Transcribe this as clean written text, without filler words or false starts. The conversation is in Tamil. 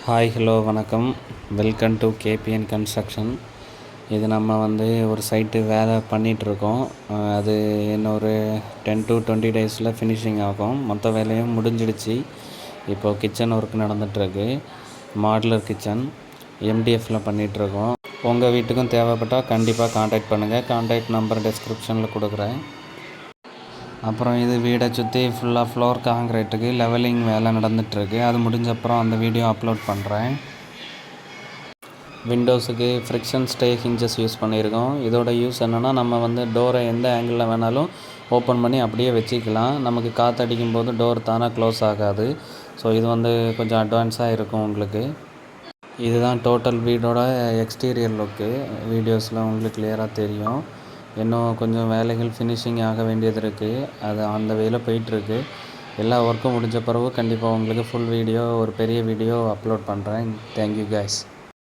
ஹாய் ஹலோ வணக்கம். Welcome to KPN construction. இது நம்ம ஒரு சைட்டு வேலை பண்ணிகிட்ருக்கோம். அது இன்னொரு 10 to 20 டேஸில் ஃபினிஷிங் ஆகும். மொத்த வேலையும் முடிஞ்சிடுச்சு. இப்போது கிச்சன் ஒர்க் நடந்துகிட்ருக்கு. மாடுலர் கிச்சன் எம்டிஎஃப்பில் பண்ணிகிட்ருக்கோம். உங்கள் வீட்டுக்கும் தேவைப்பட்டால் கண்டிப்பாக காண்டாக்ட் பண்ணுங்கள். காண்டாக்ட் நம்பர் டிஸ்கிரிப்ஷனில் கொடுக்குறேன். அப்புறம் இது வீடை சுற்றி ஃபுல்லாக ஃப்ளோர் காங்கிரீட்டுக்கு லெவலிங் வேலை நடந்துகிட்ருக்கு. அது முடிஞ்சப்புறம் அந்த வீடியோ அப்லோட் பண்ணுறேன். விண்டோஸுக்கு ஃப்ரிக்ஷன் ஸ்டே ஹிஞ்சஸ் யூஸ் பண்ணியிருக்கோம். இதோட யூஸ் என்னென்னா, நம்ம டோரை எந்த ஆங்கிளில் வேணாலும் ஓப்பன் பண்ணி அப்படியே வச்சுக்கலாம். நமக்கு காற்றடிக்கும் போது டோர் தானாக க்ளோஸ் ஆகாது. ஸோ இது கொஞ்சம் அட்வான்ஸாக இருக்கும் உங்களுக்கு. இதுதான் டோட்டல் வீடோட எக்ஸ்டீரியர் லுக்கு. வீடியோஸில் உங்களுக்கு கிளியராக தெரியும். இன்னும் கொஞ்சம் வேலைகள் ஃபினிஷிங் ஆக வேண்டியது இருக்குது. அது அந்த வேலை போயிட்டுருக்கு. எல்லா ஒர்க்கும் முடிஞ்ச பிறகு கண்டிப்பாக உங்களுக்கு ஃபுல் வீடியோ, ஒரு பெரிய வீடியோ அப்லோட் பண்ணுறேன். Thank you guys.